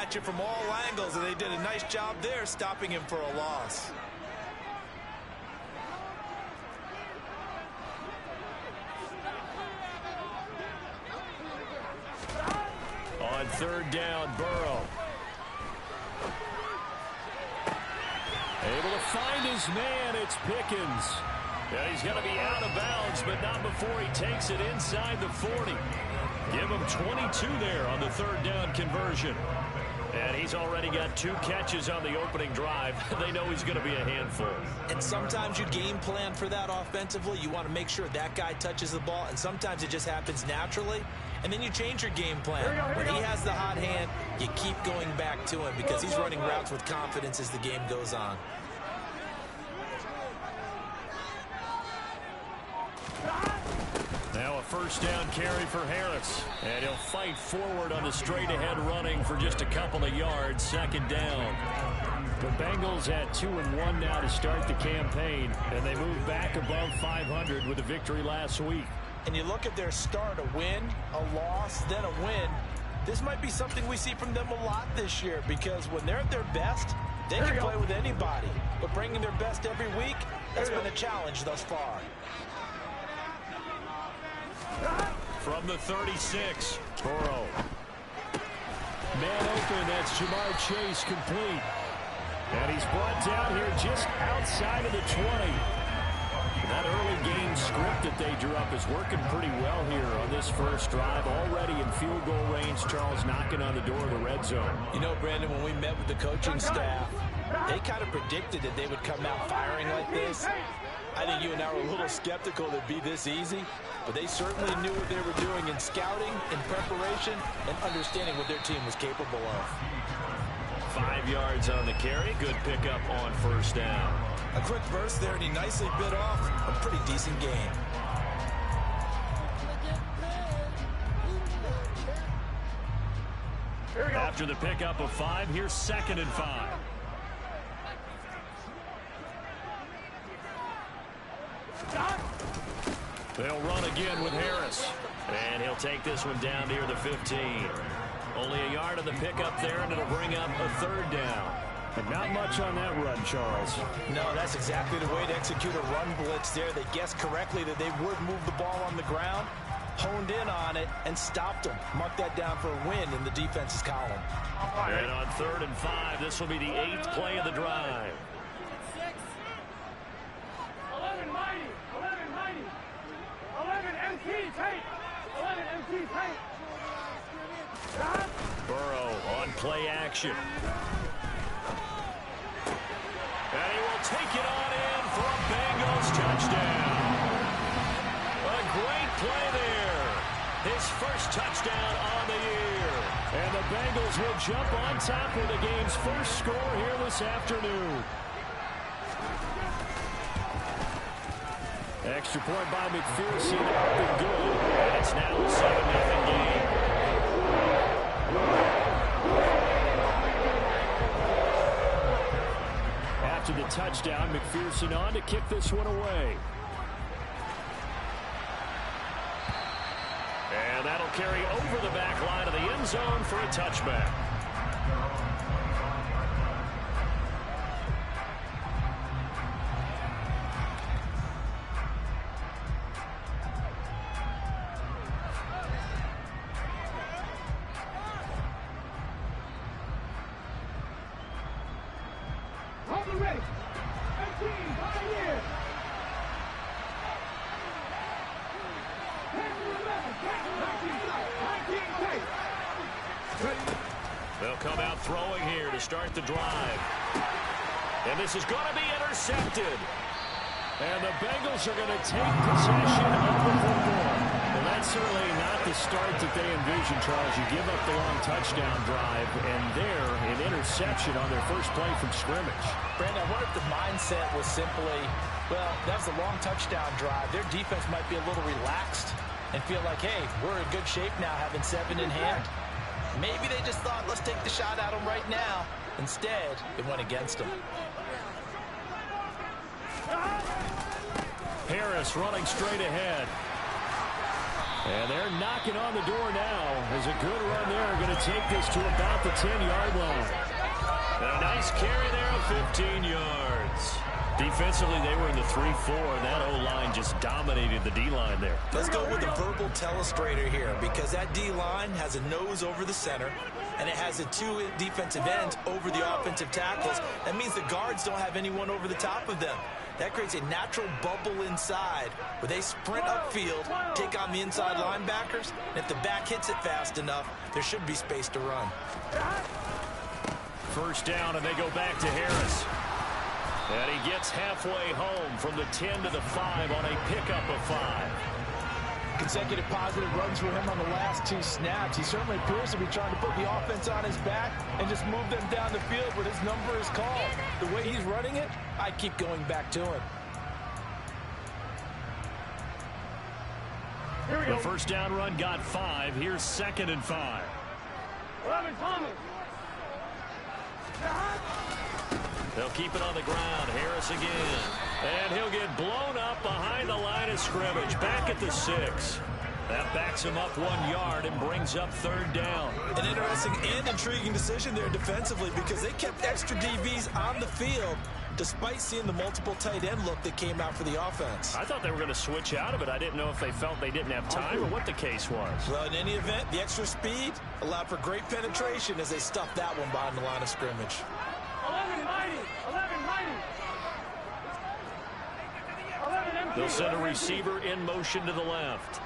at you from all angles, and they did a nice job there stopping him for a loss. On third down, Burrow. Able to find his man. It's Pickens. Yeah, he's going to be out of bounds, but not before he takes it inside the 40. Give him 22 there on the third down conversion. And he's already got 2 catches on the opening drive. They know he's going to be a handful. And sometimes you game plan for that offensively. You want to make sure that guy touches the ball, and sometimes it just happens naturally. And then you change your game plan. When he has the hot hand, you keep going back to him because he's running routes with confidence as the game goes on. Now a first down carry for Harris. And he'll fight forward on the straight-ahead running for just a couple of yards. Second down. The Bengals at 2-1 now to start the campaign. And they move back above 500 with a victory last week. And you look at their start, a win, a loss, then a win. This might be something we see from them a lot this year because when they're at their best, they can play with anybody. But bringing their best every week, that's been a challenge thus far. From the 36, Burrow. Man open, that's Jamar Chase complete. And he's brought down here just outside of the 20. That early game script that they drew up is working pretty well here on this first drive. Already in field goal range, Charles knocking on the door of the red zone. You know, Brandon, when we met with the coaching staff, they kind of predicted that they would come out firing like this. I think you and I were a little skeptical that it'd be this easy, but they certainly knew what they were doing in scouting, in preparation, and understanding what their team was capable of. 5 yards on the carry. Good pickup on first down. A quick burst there, and he nicely bit off a pretty decent gain. After the pickup of 5, here's 2nd and 5. They'll run again with Harris. And he'll take this one down near the 15. Only a yard on the pickup there, and it'll bring up a third down. But not much on that run, Charles. No, that's exactly the way to execute a run blitz there. They guessed correctly that they would move the ball on the ground, honed in on it, and stopped them. Mark that down for a win in the defense's column. And on 3rd and 5, this will be the 8th play of the drive. 11 mighty, 11 mighty, 11 MT tight, 11 MT tight. Burrow on play action. And he will take it on in for a Bengals touchdown. A great play there. His first touchdown on the year. And the Bengals will jump on top with the game's first score here this afternoon. Extra point by McPherson up and good. And it's now a 7-0 game. After the touchdown, McPherson on to kick this one away. And that'll carry over the back line of the end zone for a touchback. They'll come out throwing here to start the drive. And this is going to be intercepted. And the Bengals are going to take possession of the football. Well, that's certainly not the start that they envisioned, Charles. You give up the long touchdown drive, and there, an interception on their first play from scrimmage. Brandon, I wonder if the mindset was simply, well, that was a long touchdown drive. Their defense might be a little relaxed and feel like, hey, we're in good shape now having 7 in hand. Maybe they just thought, let's take the shot at them right now. Instead, it went against them. Harris running straight ahead. And they're knocking on the door now. There's a good run there. Going to take this to about the 10-yard line. And a nice carry there of 15 yards. Defensively, they were in the 3-4. That O-line just dominated the D-line there. Let's go with a verbal telestrator here because that D-line has a nose over the center, and it has the two defensive ends over the offensive tackles. That means the guards don't have anyone over the top of them. That creates a natural bubble inside where they sprint upfield, take on the inside linebackers, and if the back hits it fast enough, there should be space to run. First down, and they go back to Harris. And he gets halfway home from the 10 to the 5 on a pickup of 5. Consecutive positive runs for him on the last 2 snaps. He certainly appears to be trying to put the offense on his back and just move them down the field when his number is called. The way he's running it, I keep going back to him. Here we go. The first down run got 5. Here's 2nd and 5. 11 Thomas. They'll keep it on the ground. Harris again. And he'll get blown up behind the line of scrimmage. Back at the 6. That backs him up 1 yard and brings up 3rd down. An interesting and intriguing decision there defensively because they kept extra DBs on the field despite seeing the multiple tight end look that came out for the offense. I thought they were going to switch out of it. I didn't know if they felt they didn't have time or what the case was. Well, in any event, the extra speed allowed for great penetration as they stuffed that one behind the line of scrimmage. 11 mighty. 11 mighty. 11 empty. They'll send a receiver in motion to the left.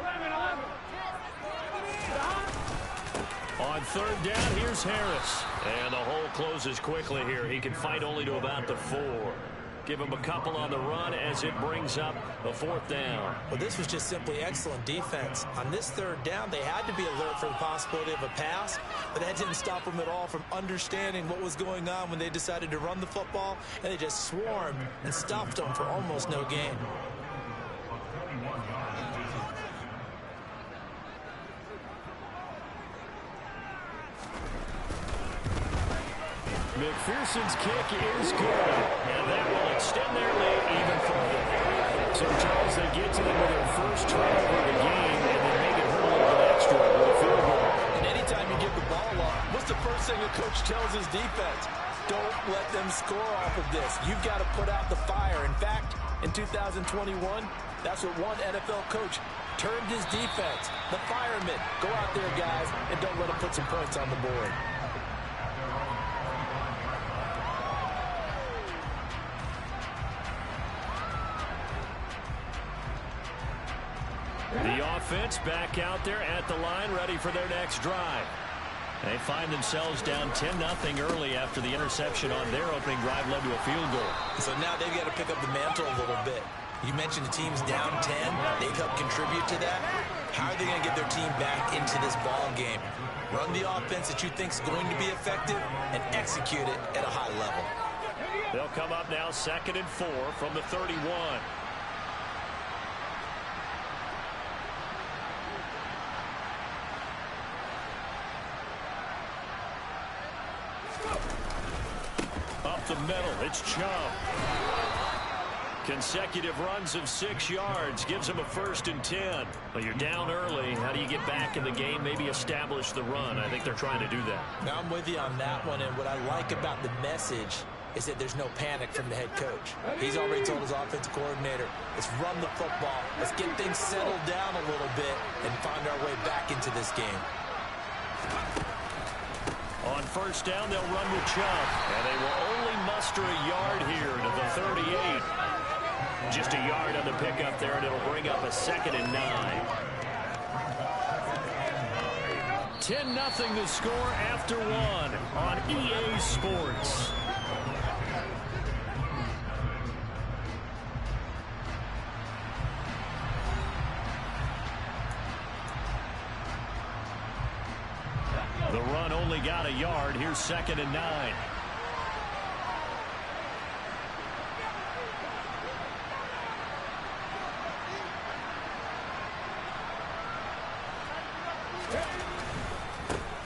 11. On 3rd down, here's Harris. And the hole closes quickly here. He can fight only to about the 4. Give him a couple on the run as it brings up the 4th down. Well, this was just simply excellent defense. On this 3rd down, they had to be alert for the possibility of a pass, but that didn't stop them at all from understanding what was going on when they decided to run the football, and they just swarmed and stuffed them for almost no gain. McPherson's kick is good, and that will extend their lead even further. So, Charles, they get to them with their first turnover of the game, and then make it hurt a little bit extra with a field goal. And anytime you give the ball up, what's the first thing a coach tells his defense? Don't let them score off of this. You've got to put out the fire. In fact, in 2021, that's what one NFL coach termed his defense. The firemen. Go out there, guys, and don't let them put some points on the board. The offense back out there at the line, ready for their next drive. They find themselves down 10-0 early after the interception on their opening drive led to a field goal. So now they've got to pick up the mantle a little bit. You mentioned the team's down 10. They've helped contribute to that. How are they going to get their team back into this ball game? Run the offense that you think is going to be effective and execute it at a high level. They'll come up now 2nd and 4 from the 31. Up the middle, it's Chubb. Consecutive runs of 6 yards gives them a 1st and 10. Well, you're down early. How do you get back in the game? Maybe establish the run. I think they're trying to do that. Now I'm with you on that one, and what I like about the message is that there's no panic from the head coach. He's already told his offensive coordinator, let's run the football, let's get things settled down a little bit and find our way back into this game. On 1st down, they'll run with Chubb, and they will only muster a yard here to the 38. Just a yard on the pickup there, and it'll bring up a 2nd and 9. 10-0 the score after 1 on EA Sports. The run only got a yard. Here's 2nd and 9.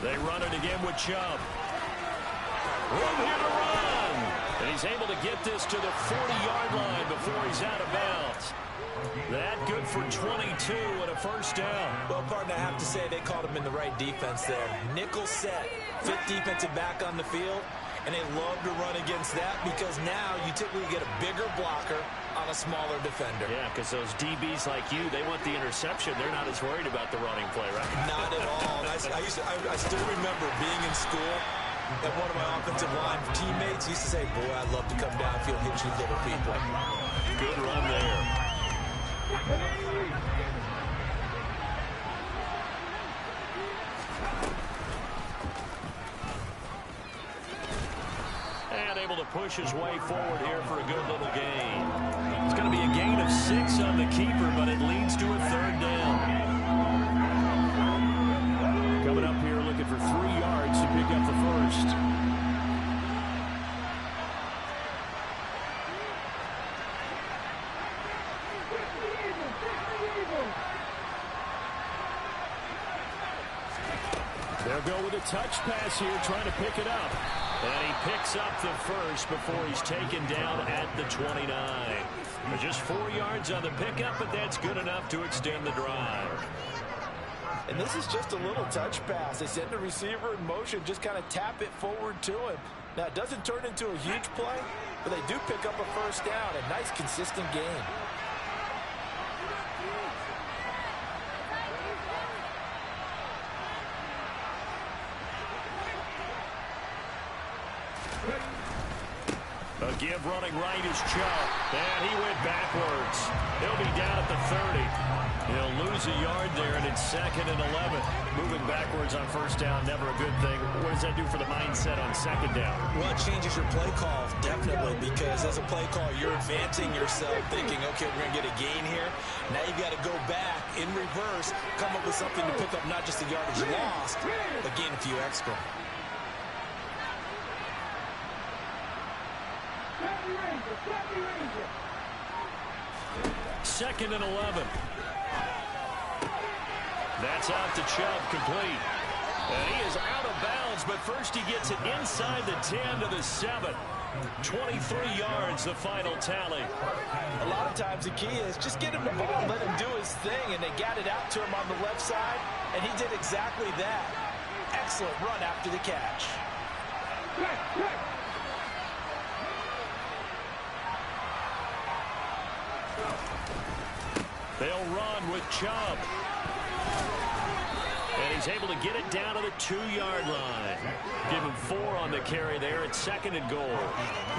They run it again with Chubb. Room here to run. And he's able to get this to the 40-yard line before he's out of bounds. That good for 22 and a first down. Well, partner, I have to say they called him in the right defense there. Nickel set, fifth defensive back on the field, and they love to run against that because now you typically get a bigger blocker on a smaller defender. Yeah, because those DBs like you, they want the interception. They're not as worried about the running play, right? Not at all. I still remember being in school, and one of my offensive line teammates used to say, boy, I'd love to come downfield and hit you little people. Good run there. And able to push his way forward here for a good little gain. It's going to be a gain of 6 on the keeper, but it leads to a third down. Coming up here looking for 3 yards to pick up the first. They'll go with a touch pass here, trying to pick it up. And he picks up the first before he's taken down at the 29. Just 4 yards on the pickup, but that's good enough to extend the drive. And this is just a little touch pass. They send the receiver in motion, just kind of tap it forward to him. Now, it doesn't turn into a huge play, but they do pick up a first down. A nice, consistent gain. A give running right is Chubb, and he went backwards. He'll be down at the 30. He'll lose a yard there, and it's 2nd and 11. Moving backwards on first down, never a good thing. What does that do for the mindset on 2nd down? Well, it changes your play call, definitely, because as a play call, you're advancing yourself, thinking, okay, we're going to get a gain here. Now you've got to go back in reverse, come up with something to pick up not just the yardage lost, but gain a few extra. Second and 11. That's out to Chubb, complete. And he is out of bounds, but first he gets it inside the 10 to the 7. 23 yards, the final tally. A lot of times the key is just get him the ball, let him do his thing, and they got it out to him on the left side, and he did exactly that. Excellent run after the catch. They'll run with Chubb. And he's able to get it down to the 2-yard line. Give him 4 on the carry there at 2nd and goal.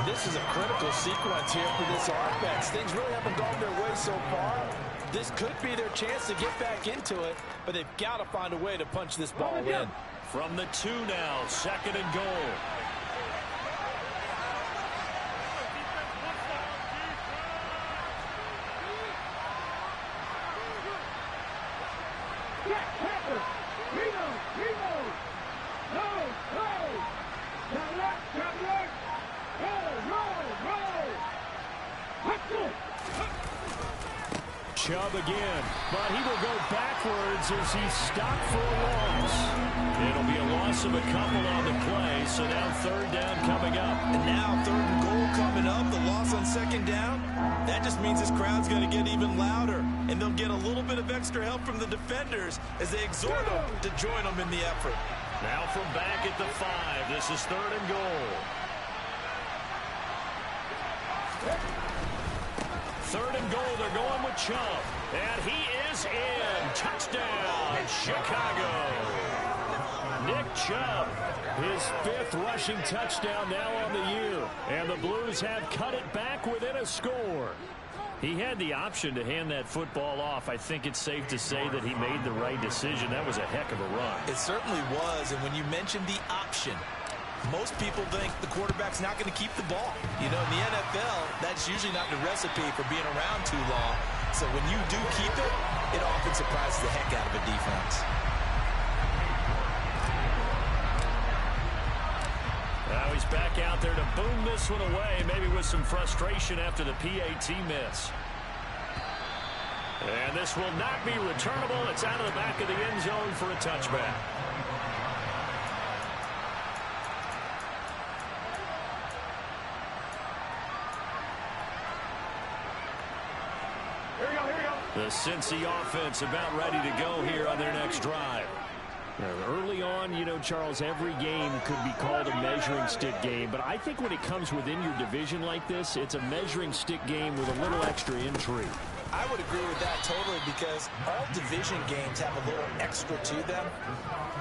This is a critical sequence here for this offense. Things really haven't gone their way so far. This could be their chance to get back into it, but they've got to find a way to punch this ball in. From the 2 now, 2nd and goal. Chubb again, but he will go backwards as he's stopped for a loss. It'll be a loss of a couple on the play, so now 3rd down coming up. And now 3rd and goal coming up, the loss on 2nd down. That just means this crowd's going to get even louder, and they'll get a little bit of extra help from the defenders as they exhort them to join them in the effort. Now from back at the 5, this is 3rd and goal. 3rd and goal, they're going with Chubb. And he is in. Touchdown, Chicago. Nick Chubb, his 5th rushing touchdown now on the year. And the Blues have cut it back within a score. He had the option to hand that football off. I think it's safe to say that he made the right decision. That was a heck of a run. It certainly was. And when you mentioned the option, most people think the quarterback's not going to keep the ball. You know, in the NFL, that's usually not the recipe for being around too long. So when you do keep it, it often surprises the heck out of a defense. Now he's back out there to boom this one away, maybe with some frustration after the PAT miss. And this will not be returnable. It's out of the back of the end zone for a touchback. The Cincy offense about ready to go here on their next drive. Early on, you know, Charles, every game could be called a measuring stick game. But I think when it comes within your division like this, it's a measuring stick game with a little extra intrigue. I would agree with that totally because all division games have a little extra to them.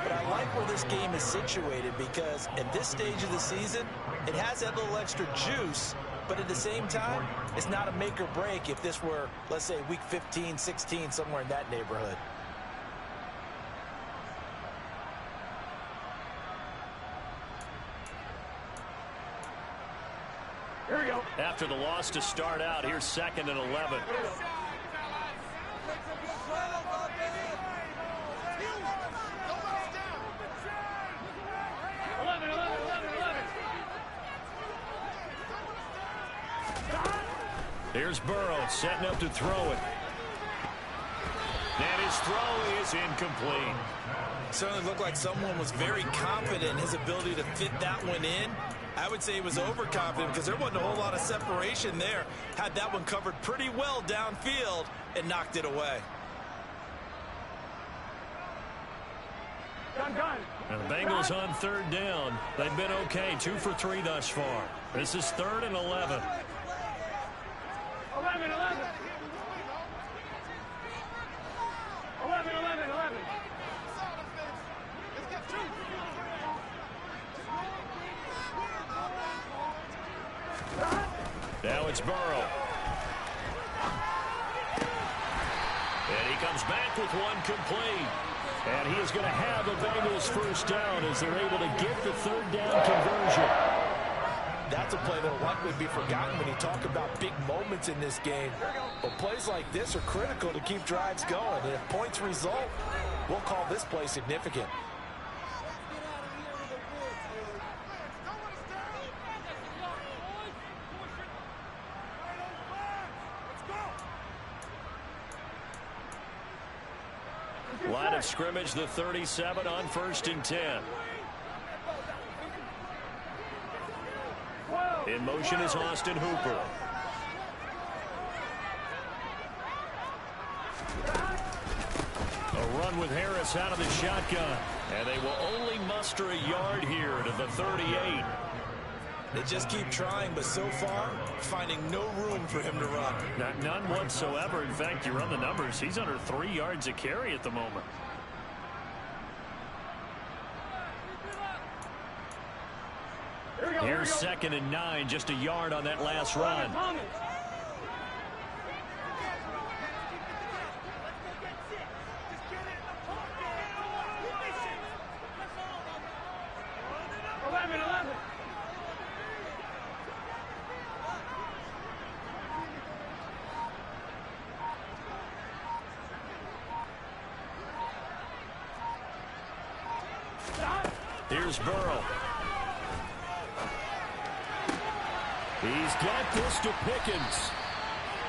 But I like where this game is situated because at this stage of the season, it has that little extra juice. But at the same time, it's not a make or break if this were, let's say, week 15, 16, somewhere in that neighborhood. Here we go. After the loss to start out, here's 2nd and 11. 11. Here's Burrow setting up to throw it. And his throw is incomplete. Certainly looked like someone was very confident in his ability to fit that one in. I would say he was overconfident because there wasn't a whole lot of separation there. Had that one covered pretty well downfield and knocked it away. Done. And the Bengals on 3rd down. They've been okay, 2 for 3 thus far. This is 3rd and 11. 11. Now it's Burrow. And he comes back with one complete. And he is going to have a Bengals first down as they're able to get the 3rd down conversion. That's a play that will likely be forgotten when you talk about big moments in this game. But plays like this are critical to keep drives going. And if points result, we'll call this play significant. Line of scrimmage, the 37 on 1st and 10. In motion is Austin Hooper. A run with Harris out of the shotgun. And they will only muster a yard here to the 38. They just keep trying, but so far, finding no room for him to run. None whatsoever. In fact, you run the numbers. He's under 3 yards a carry at the moment. Here's 2nd and 9, just a yard on that last run. Here's Burrow. He's got this to Pickens.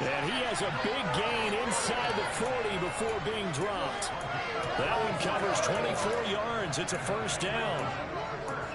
And he has a big gain inside the 40 before being dropped. That one covers 24 yards. It's a first down.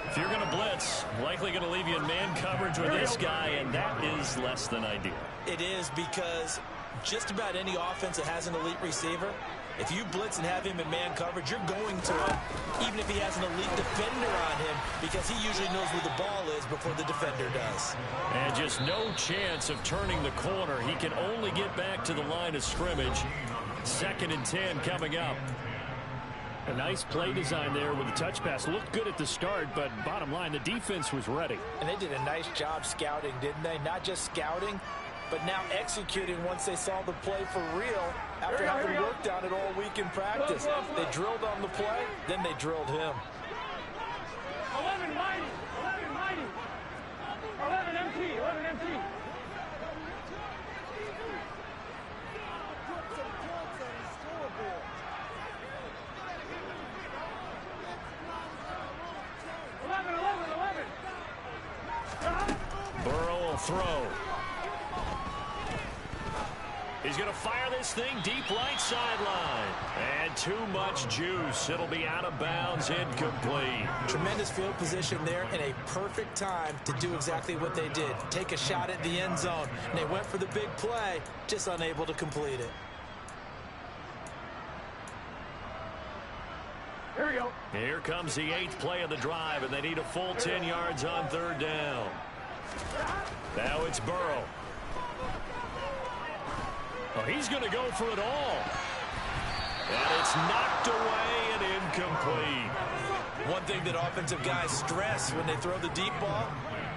If you're going to blitz, likely going to leave you in man coverage with this guy, and that is less than ideal. It is because just about any offense that has an elite receiver, if you blitz and have him in man coverage, you're going to him, even if he has an elite defender on him, because he usually knows where the ball is before the defender does. And just no chance of turning the corner. He can only get back to the line of scrimmage. 2nd and 10 coming up. A nice play design there with the touch pass. Looked good at the start, but bottom line, the defense was ready. And they did a nice job scouting, didn't they? Not just scouting, but now executing once they saw the play for real after having worked on it all week in practice. They drilled on the play, then they drilled him. 11 mighty. 11 empty. Burrow will throw. He's going to fire this thing deep right sideline. And too much juice. It'll be out of bounds, incomplete. Tremendous field position there and a perfect time to do exactly what they did. Take a shot at the end zone. And they went for the big play, just unable to complete it. Here comes the 8th play of the drive, and they need a full 10 yards on 3rd down. Now it's Burrow. Oh, he's going to go for it all. And it's knocked away and incomplete. One thing that offensive guys stress when they throw the deep ball,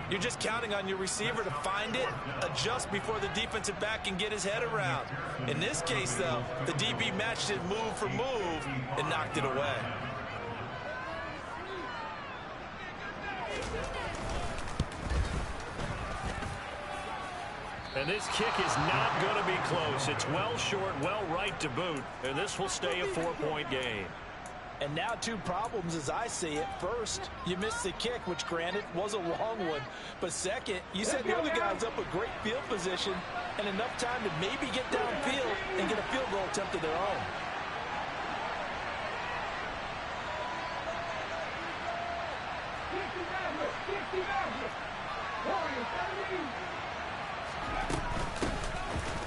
you're just counting on your receiver to find it, adjust before the defensive back can get his head around. In this case, though, the DB matched it move for move and knocked it away. And this kick is not going to be close. It's well short, well right to boot, and this will stay a 4-point game. And now 2 problems as I see it. First, you missed the kick, which granted was a long one. But second, you set the other guys up a great field position and enough time to maybe get downfield and get a field goal attempt of their own.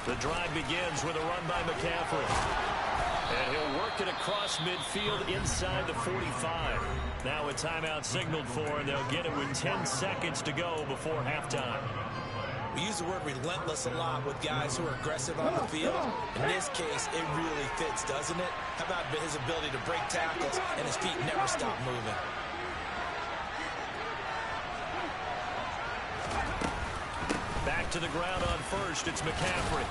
The drive begins with a run by McCaffrey. And he'll work it across midfield inside the 45. Now a timeout signaled for, and they'll get it with 10 seconds to go before halftime. We use the word relentless a lot with guys who are aggressive on the field. In this case, it really fits, doesn't it? How about his ability to break tackles and his feet never stop moving? Back to the ground on first. It's McCaffrey.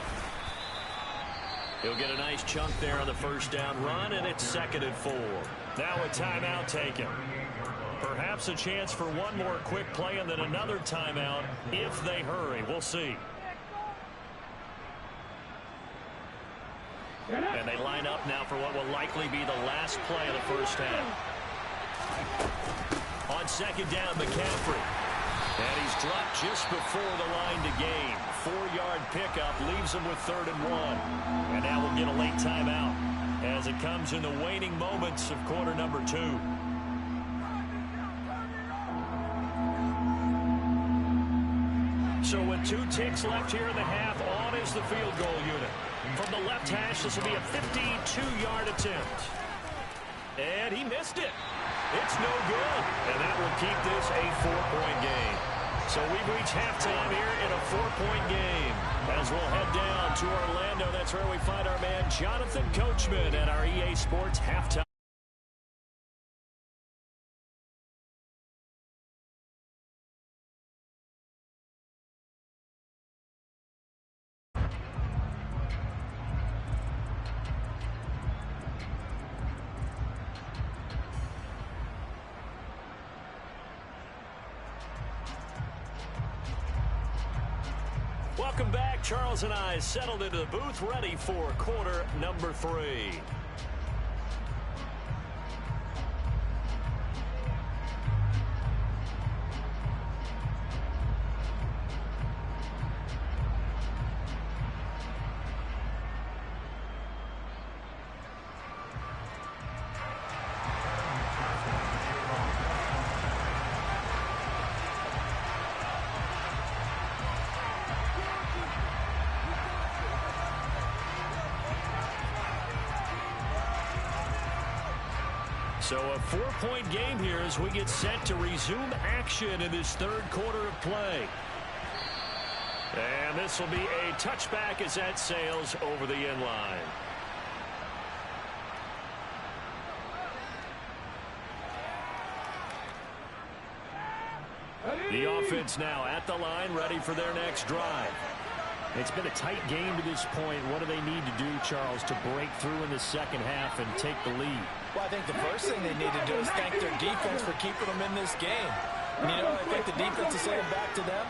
He'll get a nice chunk there on the first down run, and it's 2nd and 4. Now a timeout taken. Perhaps a chance for one more quick play and then another timeout if they hurry. We'll see. And they line up now for what will likely be the last play of the first half. On 2nd down, McCaffrey. And he's dropped just before the line to gain. 4-yard pickup leaves him with 3rd and 1. And now we'll get a late timeout as it comes in the waning moments of quarter number 2. So with 2 ticks left here in the half, on is the field goal unit. From the left hash, this will be a 52-yard attempt. And he missed it. It's no good. And that will keep this a 4-point game. So we've reached halftime here in a 4-point game. As we'll head down to Orlando, that's where we find our man Jonathan Coachman at our EA Sports halftime. Welcome back. Charles and I settled into the booth, ready for quarter number 3. So a 4-point game here as we get set to resume action in this 3rd quarter of play. And this will be a touchback as that sails over the end line. The offense now at the line, ready for their next drive. It's been a tight game to this point. What do they need to do, Charles, to break through in the second half and take the lead? Well, I think the first thing they need to do is thank their defense for keeping them in this game. And, you know, I think the defense is saying back to them,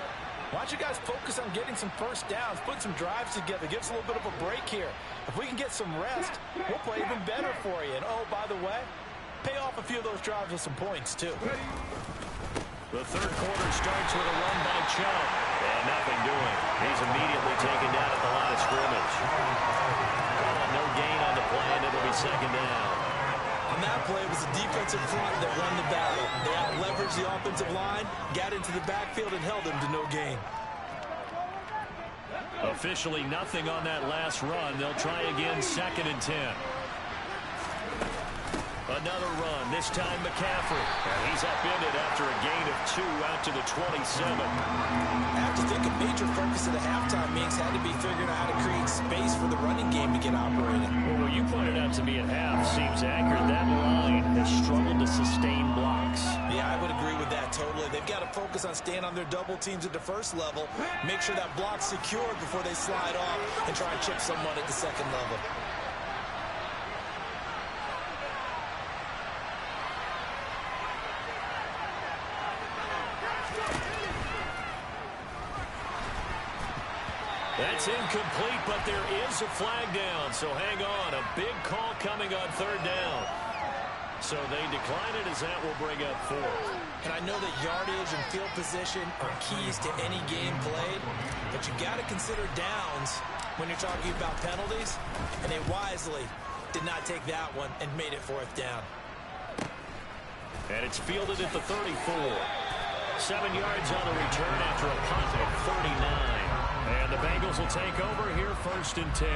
why don't you guys focus on getting some first downs, put some drives together, give us a little bit of a break here. If we can get some rest, we'll play even better for you. And, oh, by the way, pay off a few of those drives with some points, too. The 3rd quarter starts with a run by Chubb. And nothing doing. He's immediately taken down at the line of scrimmage. No gain on the play, and it'll be 2nd down. On that play, it was the defensive front that won the battle. They out-leveraged the offensive line, got into the backfield, and held them to no gain. Officially nothing on that last run. They'll try again 2nd and 10. Another run, this time McCaffrey. And he's upended after a gain of 2 out to the 27. I have to think a major focus of the halftime meetings had to be figuring out how to create space for the running game to get operating. Well, what you pointed out to me at half seems accurate. That line has struggled to sustain blocks. Yeah, I would agree with that totally. They've got to focus on staying on their double teams at the first level, make sure that block's secured before they slide off and try and chip someone at the second level. That's incomplete, but there is a flag down, so hang on. A big call coming on third down. So they decline it as that will bring up fourth. And I know that yardage and field position are keys to any game played, but you got to consider downs when you're talking about penalties, and they wisely did not take that one and made it fourth down. And it's fielded at the 34. 7 yards on the return after a punt at 39. And the Bengals will take over here, 1st and 10.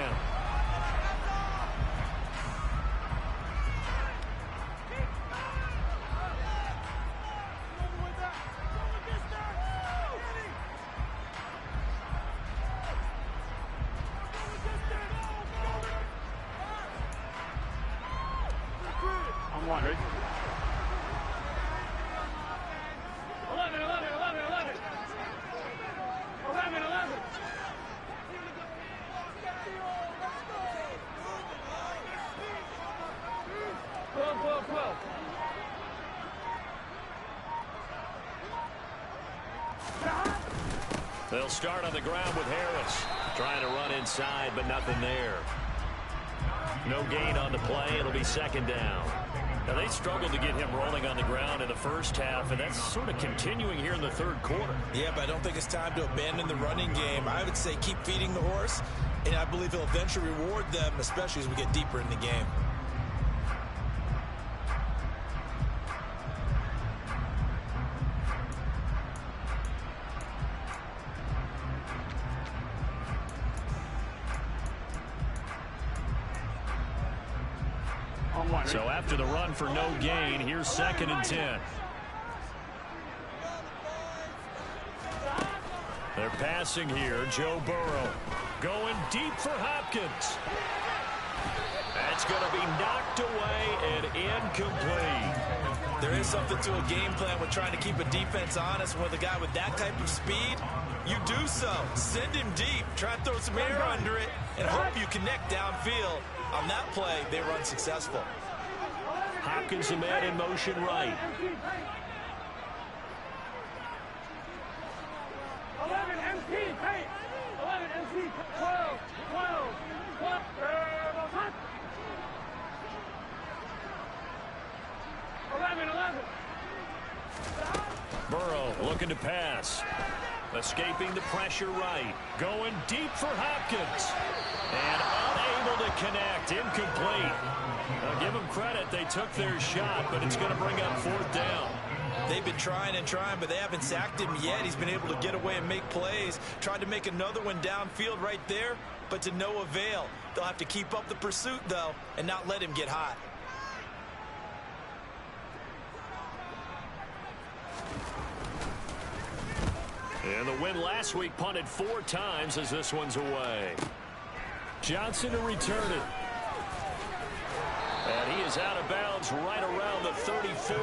I'm wondering. 11, 11, 11, 11. 11, 11. 12, 12, 12. They'll start on the ground with Harris. Trying to run inside, but nothing there. No gain on the play. It'll be 2nd down. Now, they struggled to get him rolling on the ground in the first half, and that's sort of continuing here in the third quarter. Yeah, but I don't think it's time to abandon the running game. I would say keep feeding the horse, and I believe he'll eventually reward them, especially as we get deeper in the game. So after the run for no gain, here's 2nd and 10. They're passing here. Joe Burrow going deep for Hopkins. That's going to be knocked away and incomplete. There is something to a game plan with trying to keep a defense honest. With a guy with that type of speed, you do so. Send him deep. Try and throw some air under it and hope you connect downfield. On that play, they run successful. Hopkins, the man in motion right. 11 MT, paint. 11 MT, 12, 12, 12. 11, 11. Burrow looking to pass. Escaping the pressure right. Going deep for Hopkins. And unable to connect. Incomplete. Now give them credit. They took their shot, but it's going to bring up 4th down. They've been trying and trying, but they haven't sacked him yet. He's been able to get away and make plays. Tried to make another one downfield right there, but to no avail. They'll have to keep up the pursuit, though, and not let him get hot. And the win last week punted 4 times as this one's away. Johnson to return it. And he is out of bounds right around the 34.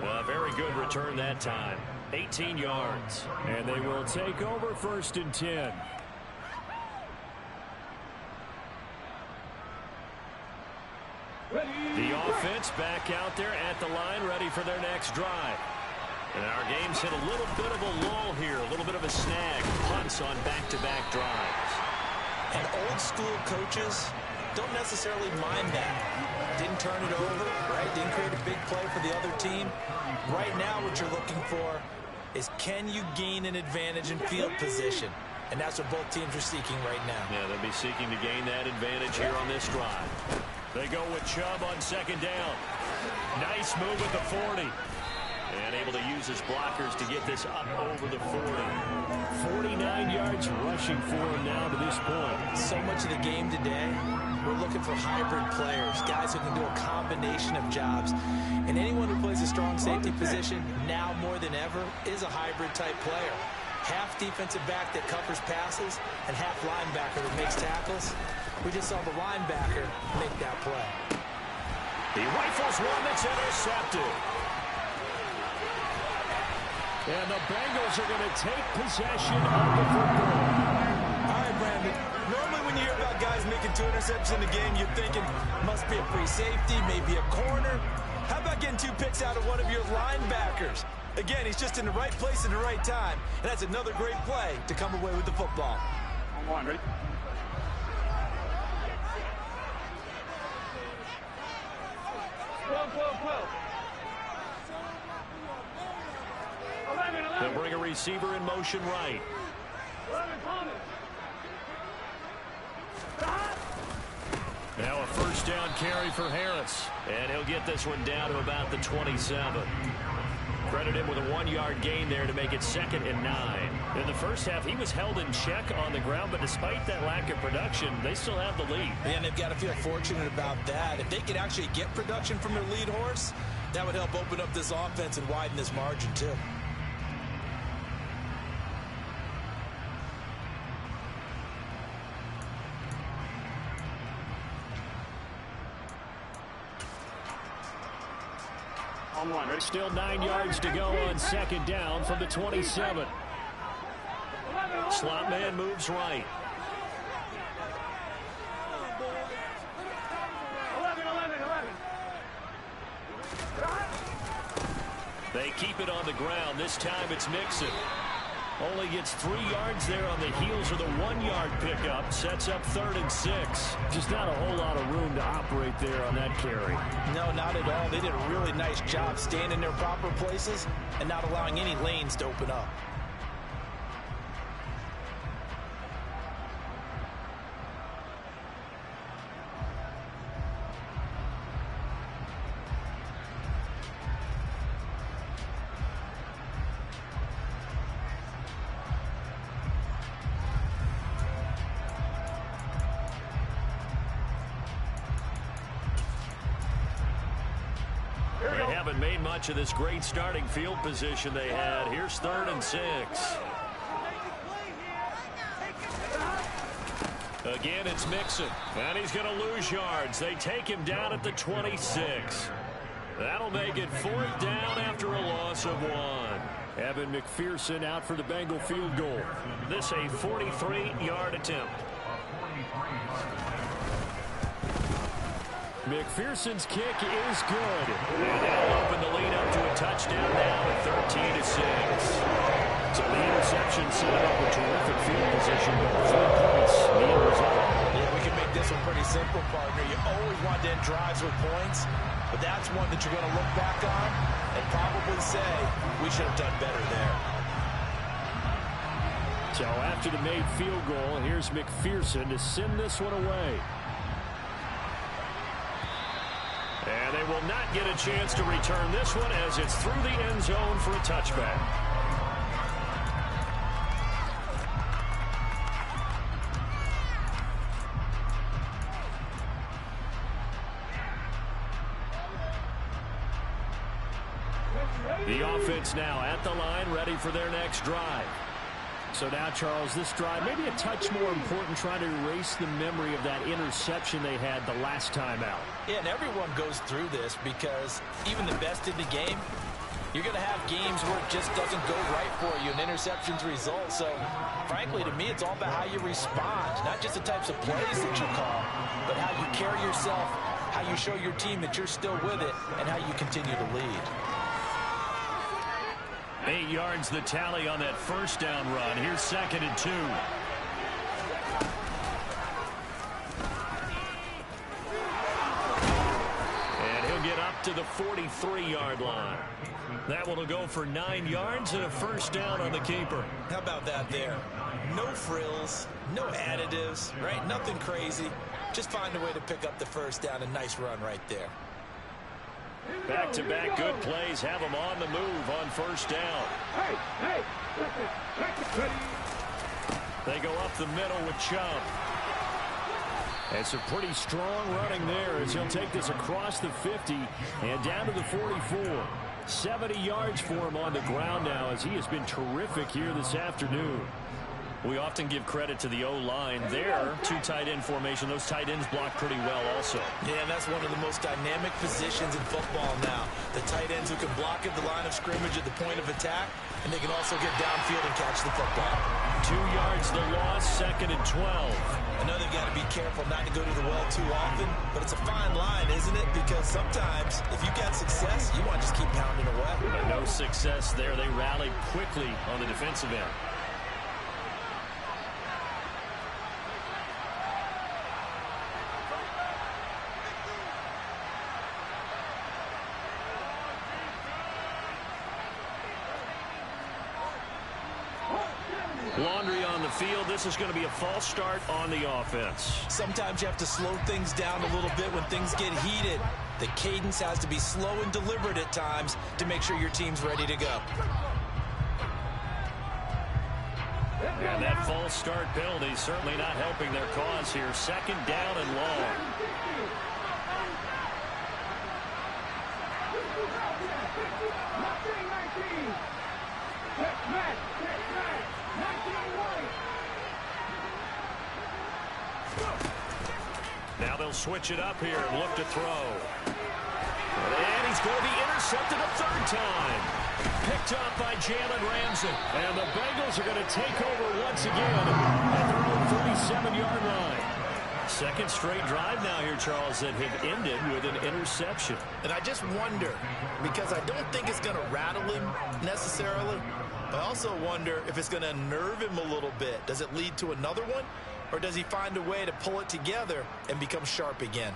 Well, a very good return that time. 18 yards. And they will take over 1st and 10. The offense back out there at the line, ready for their next drive. And our game's hit a little bit of a lull here, a little bit of a snag. Punts on back-to-back drives. And old school coaches don't necessarily mind that. Didn't turn it over, right? Didn't create a big play for the other team. Right now what you're looking for is, can you gain an advantage in field position? And that's what both teams are seeking right now. Yeah, they'll be seeking to gain that advantage here on this drive. They go with Chubb on 2nd down. Nice move at the 40. And able to use his blockers to get this up over the 40. 49 yards rushing for him now to this point. So much of the game today, we're looking for hybrid players, guys who can do a combination of jobs. And anyone who plays a strong safety position, now more than ever, is a hybrid-type player. Half defensive back that covers passes and half linebacker that makes tackles. We just saw the linebacker make that play. He rifles one that's intercepted. And the Bengals are going to take possession of the football. All right, Brandon. Normally when you hear about guys making 2 interceptions in the game, you're thinking, must be a free safety, maybe a corner. How about getting 2 picks out of one of your linebackers? Again, he's just in the right place at the right time. And that's another great play to come away with the football. On one, ready? They'll bring a receiver in motion right. 11, Thomas. Now a first down carry for Harris. And he'll get this one down to about the 27. Credit him with a 1-yard gain there to make it 2nd and 9. In the first half, he was held in check on the ground, but despite that lack of production, they still have the lead. And they've got to feel fortunate about that. If they could actually get production from their lead horse, that would help open up this offense and widen this margin too. Still 9 yards to go on 2nd down from the 27. Slot man moves right. 11. They keep it on the ground. This time it's Mixon. Only gets 3 yards there on the heels of the 1-yard pickup. Sets up 3rd and 6. Just not a whole lot of room to operate there on that carry. No, not at all. They did a really nice job staying in their proper places and not allowing any lanes to open up. They haven't made much of this great starting field position they had. Here's 3rd and 6. Again, it's Mixon. And he's going to lose yards. They take him down at the 26. That'll make it 4th down after a loss of 1. Evan McPherson out for the Bengal field goal. This a 43-yard attempt. McPherson's kick is good. And that'll open the lead up to a touchdown now at 13-6. So the interception set up a terrific field position, but 3 points, the end result. Yeah, we can make this one pretty simple, partner. You always want to end drives with points, but that's one that you're going to look back on and probably say, we should have done better there. So after the made field goal, here's McPherson to send this one away. And they will not get a chance to return this one as it's through the end zone for a touchback. The offense now at the line, ready for their next drive. So now, Charles, this drive maybe a touch more important, trying to erase the memory of that interception they had the last time out. Yeah, and everyone goes through this because even the best in the game, you're going to have games where it just doesn't go right for you, and interceptions result. So, frankly, to me, it's all about how you respond, not just the types of plays that you call, but how you carry yourself, how you show your team that you're still with it, and how you continue to lead. 8 yards the tally on that first down run. Here's 2nd and 2. And he'll get up to the 43-yard line. That one will go for 9 yards and a first down on the keeper. How about that there? No frills, no additives, right? Nothing crazy. Just find a way to pick up the first down. A nice run right there. Back-to-back good plays have them on the move on first down. They go up the middle with Chubb. It's a pretty strong running there as he'll take this across the 50 and down to the 44. 70 yards for him on the ground now as he has been terrific here this afternoon. We often give credit to the O-line. There, two tight end formation. Those tight ends block pretty well also. Yeah, and that's one of the most dynamic positions in football now. The tight ends who can block at the line of scrimmage at the point of attack, and they can also get downfield and catch the football. 2 yards the loss, 2nd and 12. I know they've got to be careful not to go to the well too often, but it's a fine line, isn't it? Because sometimes, if you got success, you want to just keep pounding away. But no success there. They rallied quickly on the defensive end. Laundry on the field. This is going to be a false start on the offense. Sometimes you have to slow things down a little bit when things get heated. The cadence has to be slow and deliberate at times to make sure your team's ready to go. And that false start penalty certainly not helping their cause here. 2nd down and long. Now they'll switch it up here and look to throw. And he's going to be intercepted a 3rd time. Picked up by Jalen Ramsey. And the Bengals are going to take over once again at their own 37-yard line. 2nd straight drive now here, Charles, that had ended with an interception. And I just wonder, because I don't think it's going to rattle him necessarily, but I also wonder if it's going to unnerve him a little bit. Does it lead to another one? Or does he find a way to pull it together and become sharp again?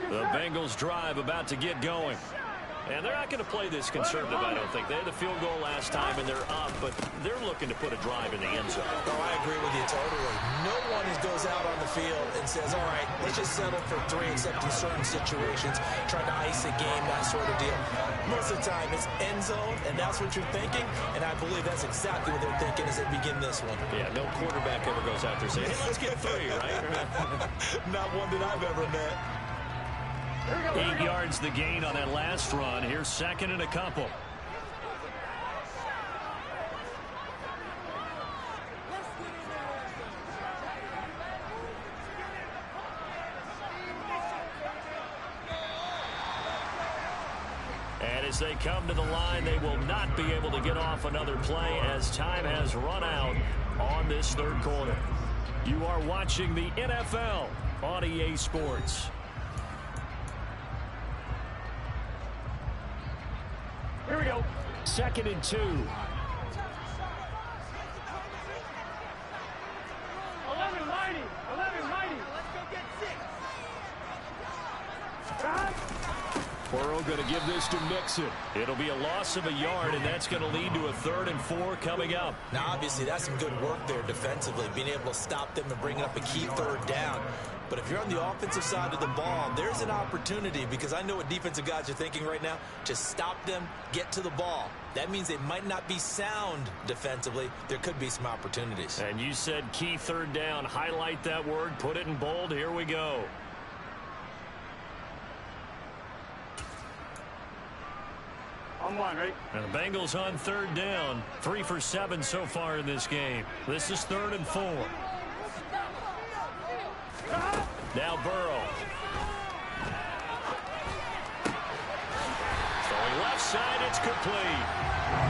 The Bengals drive about to get going. And they're not going to play this conservative, I don't think. They had the field goal last time, and they're up, but they're looking to put a drive in the end zone. Oh, I agree with you totally. No one goes out on the field and says, all right, let's just settle for 3, except in certain situations, trying to ice a game, that sort of deal. Most of the time, it's end zone, and that's what you're thinking, and I believe that's exactly what they're thinking as they begin this one. Yeah, no quarterback ever goes out there saying, hey, let's get 3, right? Not one that I've ever met. 8 yards the gain on that last run. Here's 2nd and a couple. And as they come to the line, they will not be able to get off another play as time has run out on this 3rd quarter. You are watching the NFL on EA Sports. Here we go. 2nd and 2. 11 mighty. 11 mighty. Let's go get 6. Burrow going to give this to Mixon. It'll be a loss of a yard, and that's going to lead to a 3rd and 4 coming up. Now, obviously, that's some good work there defensively, being able to stop them and bring up a key 3rd down. But if you're on the offensive side of the ball, there's an opportunity, because I know what defensive guys are thinking right now. Just stop them, get to the ball. That means they might not be sound defensively. There could be some opportunities. And you said key 3rd down. Highlight that word. Put it in bold. Here we go. On 1, right? And the Bengals on 3rd down. 3 for 7 so far in this game. This is 3rd and 4. Now Burrow. Throwing left side, it's complete.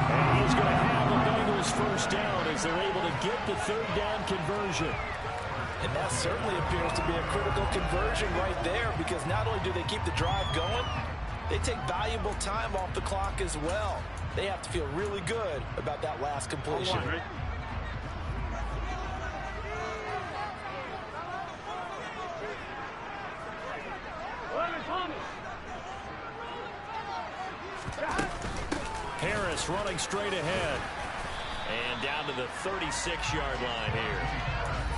And he's going to have the Bengals first down as they're able to get the 3rd down conversion. And that certainly appears to be a critical conversion right there, because not only do they keep the drive going, they take valuable time off the clock as well. They have to feel really good about that last completion. On 1, right? Harris running straight ahead. And down to the 36-yard line here.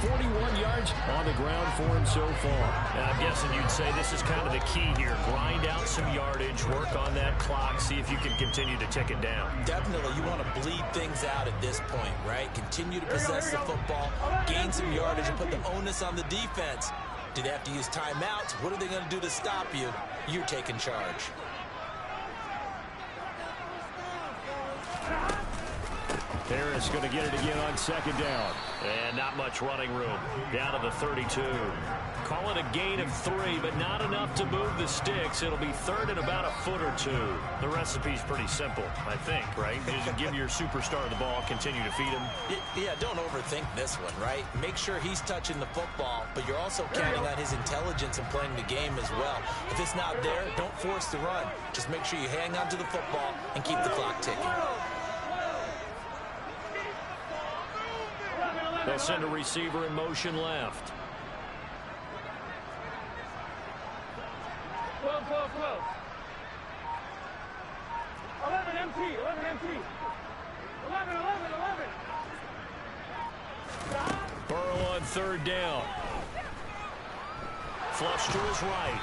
41 yards on the ground for him so far. And I'm guessing you'd say this is kind of the key here. Grind out some yardage, work on that clock, see if you can continue to tick it down. Definitely, you want to bleed things out at this point, right? Continue to possess the football, gain some yardage, and put the onus on the defense. Do they have to use timeouts? What are they going to do to stop you? You're taking charge. Harris going to get it again on second down. And not much running room. Down to the 32. Call it a gain of 3, but not enough to move the sticks. It'll be third and about a foot or two. The recipe's pretty simple, I think, right? Just give your superstar the ball, continue to feed him. Yeah, don't overthink this one, right? Make sure he's touching the football, but you're also counting on his intelligence and playing the game as well. If it's not there, don't force the run. Just make sure you hang on to the football and keep the clock ticking. They'll send a receiver in motion left. 12, 12, 12. 11 MT, 11 MT. 11, 11, 11. Burrow on third down. Flush to his right.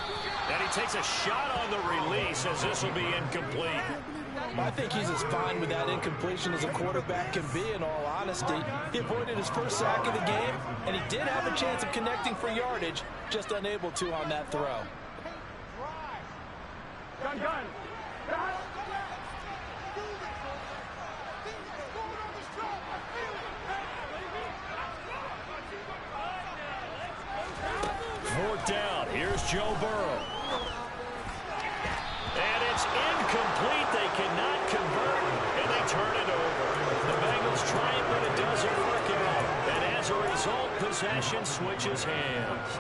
And he takes a shot on the release as this will be incomplete. I think he's as fine with that incompletion as a quarterback can be, in all honesty. He avoided his first sack of the game, and he did have a chance of connecting for yardage, just unable to on that throw. Gun, gun. Fourth down. Here's Joe Burrow. And it's incomplete. They cannot convert, and they turn it over. The Bengals try it, but it doesn't work out. And as a result, possession switches hands.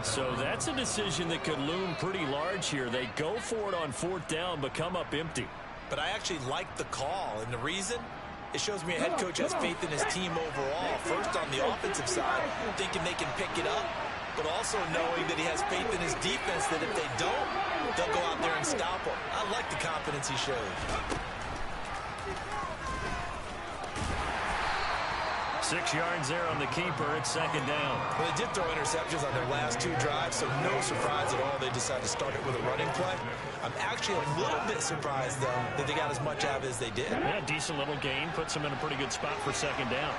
So that's a decision that could loom pretty large here. They go for it on fourth down, but come up empty. But I actually like the call, and the reason? It shows me a head coach has faith in his team overall. First on the offensive side, thinking they can pick it up, but also knowing that he has faith in his defense that if they don't, they'll go out there and stop him. I like the confidence he shows. 6 yards there on the keeper. It's second down. Well, they did throw interceptions on their last 2 drives, so no surprise at all they decided to start it with a running play. I'm actually a little bit surprised, though, that they got as much out of it as they did. Yeah, decent little gain. Puts them in a pretty good spot for second down.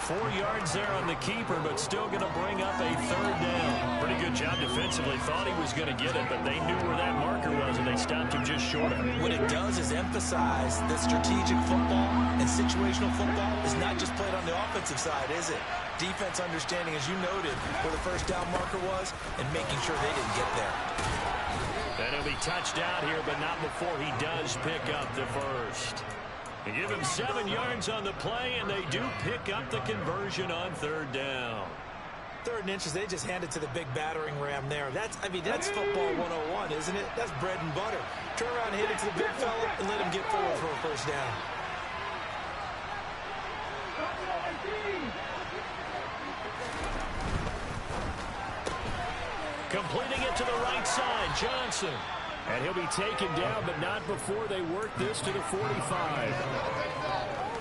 Four yards there on the keeper, but still going to bring up a third down. Pretty good job defensively. Thought he was going to get it, but they knew where that marker was, and they stopped him just short of it. What it does is emphasize that strategic football and situational football is not just played on the offensive side, is it? Defense understanding, as you noted, where the first down marker was and making sure they didn't get there. And he'll be touched out here, but not before he does pick up the first. They give him 7 yards on the play, and they do pick up the conversion on third down. 3rd and inches, they just handed to the big battering ram there. That's football 101, isn't it? That's bread and butter. Turn around and hit it to the big fella and let him get forward for a first down. Completing it to the right side, Johnson. And he'll be taken down, but not before they work this to the 45.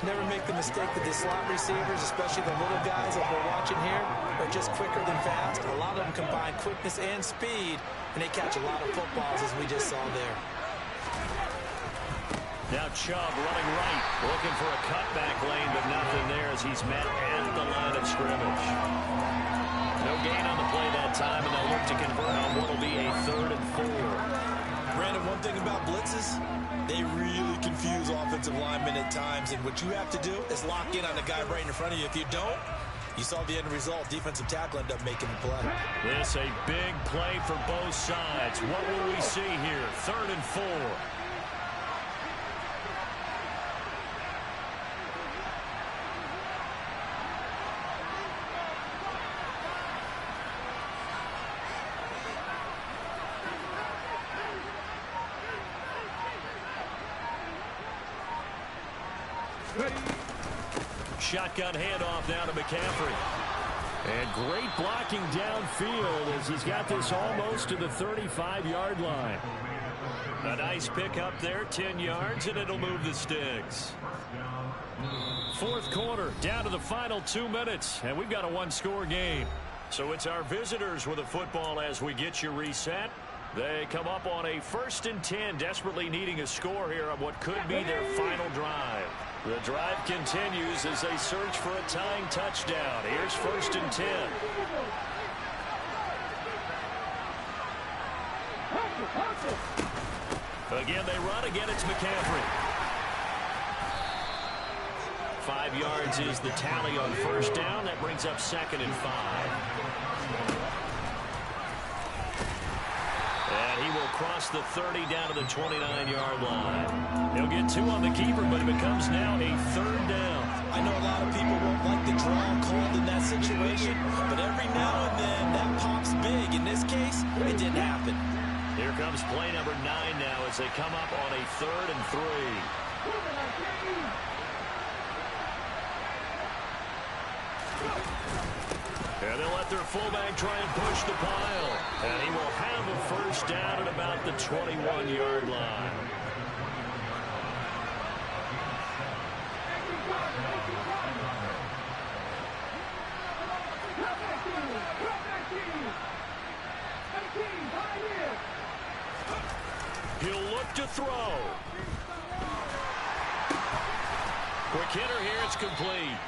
Never make the mistake that the slot receivers, especially the little guys that we're watching here, are just quicker than fast. A lot of them combine quickness and speed, and they catch a lot of footballs, as we just saw there. Now Chubb running right, looking for a cutback lane, but nothing there as he's met at the line of scrimmage. No gain on the play that time, and they'll look to convert on what will be a 3rd and 4. Brandon, one thing about blitzes, they really confuse offensive linemen at times, and what you have to do is lock in on the guy right in front of you. If you don't, you saw the end result. Defensive tackle ended up making the play. This a big play for both sides. What will we see here? 3rd and 4. Shotgun handoff now to McCaffrey. And great blocking downfield as he's got this almost to the 35-yard line. A nice pickup there, 10 yards, and it'll move the sticks. Fourth quarter, down to the final 2 minutes, and we've got a one-score game. So it's our visitors with the football as we get you reset. They come up on a 1st and 10, desperately needing a score here on what could be their final drive. The drive continues as they search for a tying touchdown. Here's 1st and 10. Again, they run. Again, it's McCaffrey. 5 yards is the tally on 1st down. That brings up 2nd and 5. And he will cross the 30 down to the 29-yard line. He'll get 2 on the keeper, but it becomes now a 3rd down. I know a lot of people won't like the draw called in that situation, but every now and then that pops big. In this case, it didn't happen. Here comes play number 9 now as they come up on a 3rd and 3. And they'll let their fullback try and push the pile. And he will have a 1st down at about the 21-yard line. He'll look to throw. Quick hitter here, it's complete.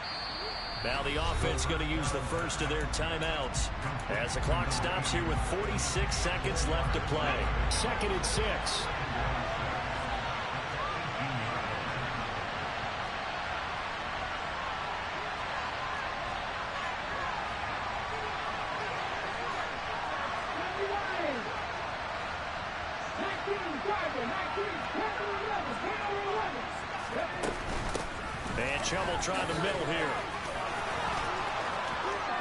Now the offense going to use the first of their timeouts as the clock stops here with 46 seconds left to play. 2nd and 6. And Chubbell trying the middle here.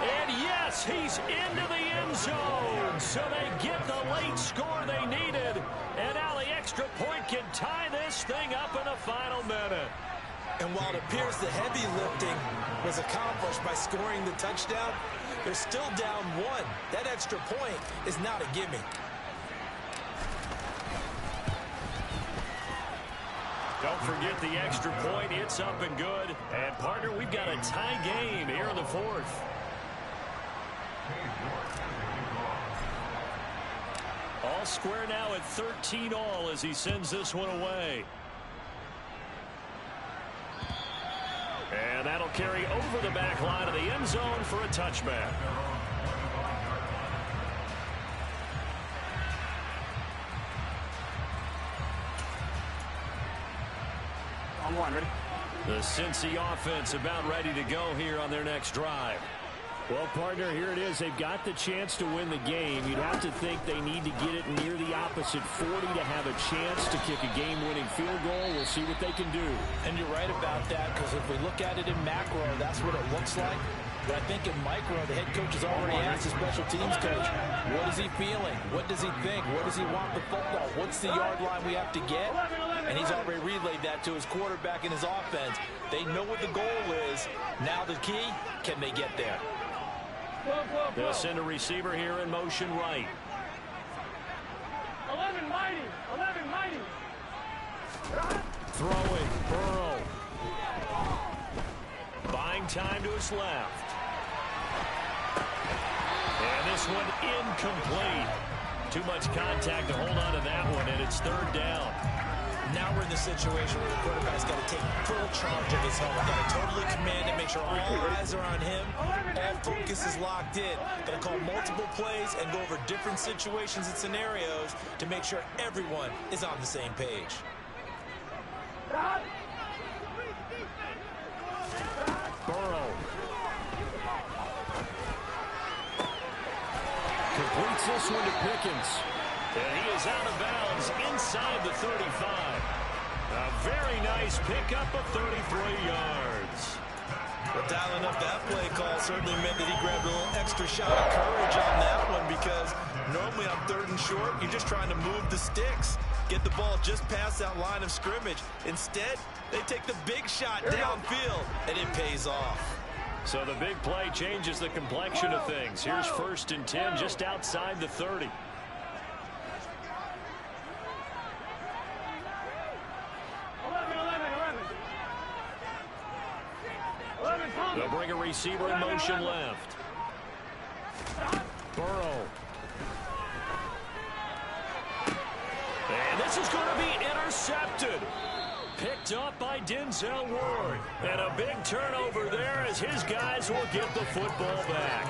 And yes, he's into the end zone. So they get the late score they needed. And now the extra point can tie this thing up in the final minute. And while it appears the heavy lifting was accomplished by scoring the touchdown, they're still down 1. That extra point is not a gimme. Don't forget the extra point. It's up and good. And, partner, we've got a tie game here in the 4th. All square now at 13-all as he sends this one away. And that'll carry over the back line of the end zone for a touchback. On 1, ready? The Cincy offense about ready to go here on their next drive. Well, partner, here it is. They've got the chance to win the game. You'd have to think they need to get it near the opposite 40 to have a chance to kick a game-winning field goal. We'll see what they can do. And you're right about that, because if we look at it in macro, that's what it looks like. But I think in micro, the head coach has already asked the special teams coach, what is he feeling? What does he think? What does he want the football? What's the yard line we have to get? And he's already relayed that to his quarterback and his offense. They know what the goal is. Now the key, can they get there? They'll send a receiver here in motion right. 11 mighty. 11 mighty. Throwing, Burrow. Buying time to his left. And this one incomplete. Too much contact to hold on to that one, and it's 3rd down. Now we're in the situation where the quarterback's got to take full charge of his helmet. Got to totally command it, make sure all eyes are on him. All focus is locked in. Got to call multiple plays and go over different situations and scenarios to make sure everyone is on the same page. Burrow. Completes this one to Pickens. And he is out of bounds inside the 35. A very nice pickup of 33 yards. Well, dialing up that play call certainly meant that he grabbed a little extra shot of courage on that one, because normally on 3rd and short, you're just trying to move the sticks, get the ball just past that line of scrimmage. Instead, they take the big shot downfield, and it pays off. So the big play changes the complexion of things. Here's 1st and 10 just outside the 30. They'll bring a receiver in motion left. Burrow. And this is going to be intercepted. Picked up by Denzel Ward. And a big turnover there as his guys will get the football back.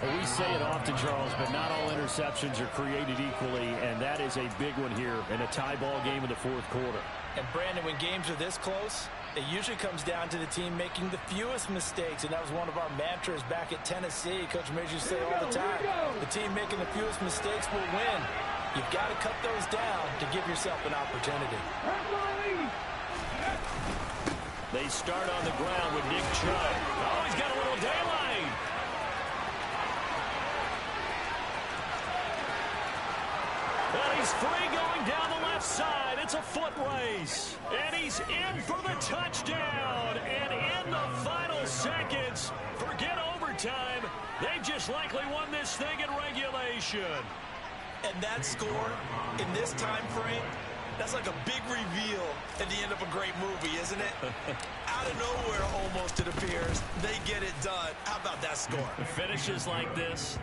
Well, we say it often, Charles, but not all interceptions are created equally, and that is a big one here in a tie ball game in the 4th quarter. And, Brandon, when games are this close, it usually comes down to the team making the fewest mistakes, and that was one of our mantras back at Tennessee. Coach Major used to say all the time, the team making the fewest mistakes will win. You've got to cut those down to give yourself an opportunity. They start on the ground with Nick Chubb. Oh, he's got a little daylight. And he's free going down the left side. It's a foot race. And he's in for the touchdown. And in the final seconds, forget overtime. They just likely won this thing in regulation. And that score in this time frame, that's like a big reveal at the end of a great movie, isn't it? Out of nowhere, almost, it appears, they get it done. How about that score? Finishes like this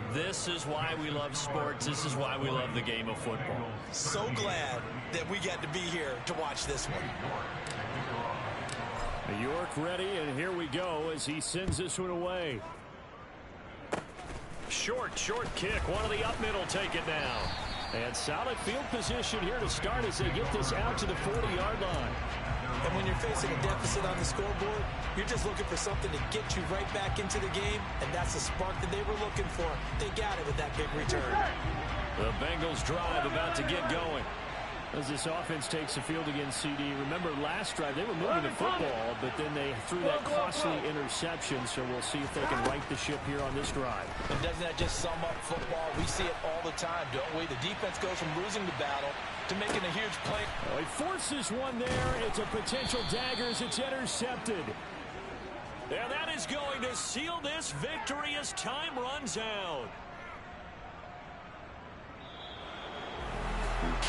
is why we love sports. This is why we love the game of football. So glad that we got to be here to watch this one. York ready, and here we go as he sends this one away. Short kick. One of the up middle take it now. And solid field position here to start as they get this out to the 40-yard line. And when you're facing a deficit on the scoreboard, you're just looking for something to get you right back into the game, and that's the spark that they were looking for. They got it with that big return. The Bengals drive about to get going. As this offense takes the field against CD, remember last drive they were moving the football, but then they threw that costly interception, so we'll see if they can right the ship here on this drive. And doesn't that just sum up football? We see it all the time, don't we? The defense goes from losing the battle to making a huge play. Oh, he forces one there. It's a potential dagger as it's intercepted. And that is going to seal this victory as time runs out.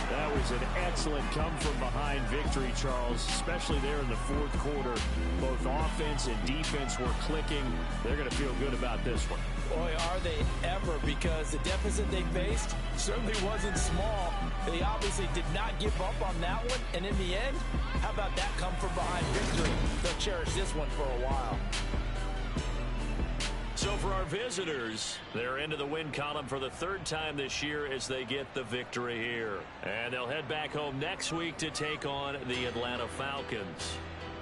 That was an excellent come-from-behind victory, Charles, especially there in the 4th quarter. Both offense and defense were clicking. They're going to feel good about this one. Boy, are they ever, because the deficit they faced certainly wasn't small. They obviously did not give up on that one, and in the end, how about that come-from-behind victory? They'll cherish this one for a while. So for our visitors, they're into the win column for the 3rd time this year as they get the victory here. And they'll head back home next week to take on the Atlanta Falcons.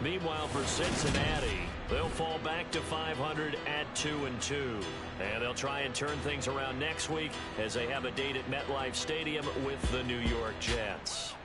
Meanwhile, for Cincinnati, they'll fall back to 500 at 2-2. And they'll try and turn things around next week as they have a date at MetLife Stadium with the New York Jets.